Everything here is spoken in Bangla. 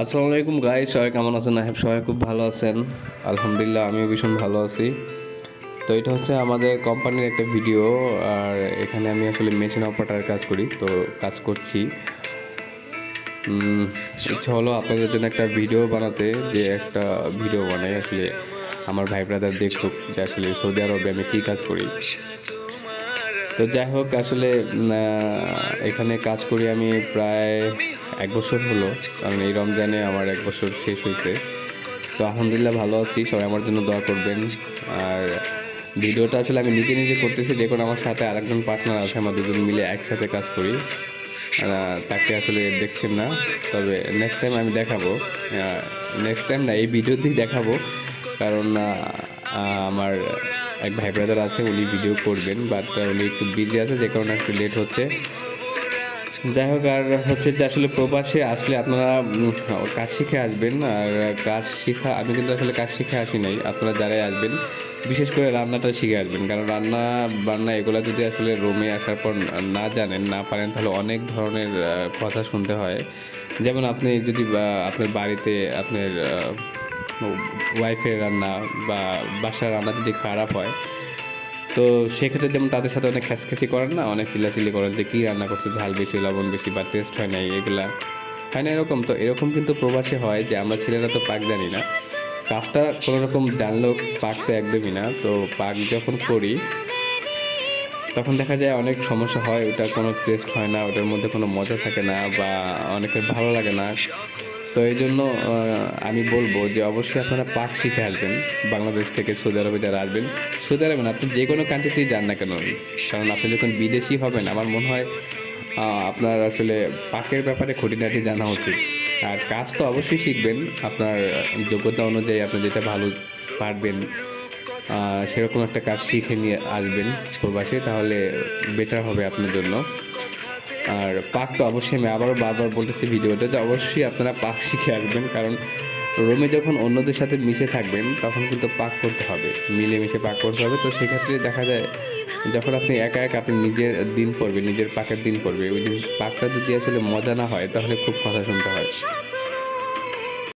আসসালামু আলাইকুম গাইস, সবাই কেমন আছেন? সবাই খুব ভালো আছেন। আলহামদুলিল্লাহ, আমিও ভীষণ ভালো আছি। তো এটা হচ্ছে আমাদের কোম্পানির একটা ভিডিও। আর এখানে আমি আসলে মেশিন অপারেটর কাজ করি, তো কাজ করছি। ইচ্ছা হলো আপনাদের জন্য একটা ভিডিও বানাতে, যে একটা ভিডিও বানাই আসলে আমার ভাই ব্রাদার দেখুক যে আসলে সৌদি আরবে আমি কী কাজ করি। তো যাই হোক, আসলে এখানে কাজ করি আমি প্রায় 1 বছর হলো, কারণ এই রমজানে আমার 1 বছর শেষ হয়েছে। তো আলহামদুলিল্লাহ ভালো আছি, সবাই আমার জন্য দোয়া করবেন। আর ভিডিওটা আসলে আমি নিজে নিজে করতেছি, দেখুন আমার সাথে আরেকজন পার্টনার আছে, আমরা দুজন মিলে একসাথে কাজ করি। তাকে আসলে দেখছেন না, তবে নেক্সট টাইম আমি দেখাবো। নেক্সট টাইম না, এই ভিডিওতেই দেখাবো, কারণ আমার এক ভাই ব্রাদার আছে, উনি ভিডিও করবেন, বাট উনি একটু বিজি আছে, যে কারণে একটু লেট হচ্ছে। যাই হোক, আর হচ্ছে যে আসলে প্রবাসে আসলে আপনারা কাজ শিখে আসবেন। আর কাজ শিখা, আমি কিন্তু আসলে কাজ শিখে আসি নাই। আপনারা যারাই আসবেন, বিশেষ করে রান্নাটা শিখে আসবেন, কারণ রান্না বান্না এগুলো যদি আসলে রুমে আসার পর না জানেন, না পারেন, তাহলে অনেক ধরনের কথা শুনতে হয়। যেমন আপনি যদি আপনার বাড়িতে আপনার ওয়াইফের রান্না বা বাসার রান্না যদি খারাপ হয়, তো সেক্ষেত্রে যেমন তাদের সাথে অনেক খ্যাচখ্যাচি করেন না, অনেক চিল্লাচিল্লি করেন যে কী রান্না করছে, ঝাল বেশি, লবণ বেশি, বা টেস্ট হয় নাই, এগুলা হয় না এরকম। তো এরকম কিন্তু প্রবাসে হয়, যে আমরা ছেলেরা তো পাক জানি না, কাজটা কোনো রকম জানলেও পাক তো একদমই না। তো পাক যখন করি, তখন দেখা যায় অনেক সমস্যা হয়, ওটা কোনো টেস্ট হয় না, ওটার মধ্যে কোনো মজা থাকে না, বা অনেকের ভালো লাগে না। তো এই জন্য আমি বলবো যে অবশ্যই আপনারা পাক শিখে আসবেন। বাংলাদেশ থেকে সৌদি আরবে যারা আসবেন, সৌদি আরবে না, আপনি যে কোনো কান্ট্রিতেই যান না কেন, কারণ আপনি যখন বিদেশি হবেন, আমার মনে হয় আপনার আসলে পাকের ব্যাপারে খুঁটিনাটি জানা উচিত। আর কাজ তো অবশ্যই শিখবেন, আপনার যোগ্যতা অনুযায়ী আপনি যেটা ভালো পারবেন, সেরকম একটা কাজ শিখে নিয়ে আসবেন প্রবাসে, তাহলে বেটার হবে আপনার জন্য। আর পাক তো অবশ্যই, আমি আবারও বারবার বলতেছি ভিডিওতে, যে অবশ্যই আপনারা পাক শিখে আসবেন, কারণ রোমে যখন অন্যদের সাথে মিশে থাকবেন, তখন কিন্তু পাক করতে হবে, মিলেমিশে পাক করতে হবে। তো সেক্ষেত্রে দেখা যায়, যখন আপনি একা একা আপনি নিজের দিন পড়বে, নিজের পাকের দিন পড়বে, ওই দিন পাকটা যদি আসলে মজা না হয়, তাহলে খুব কথা শুনতে হয়।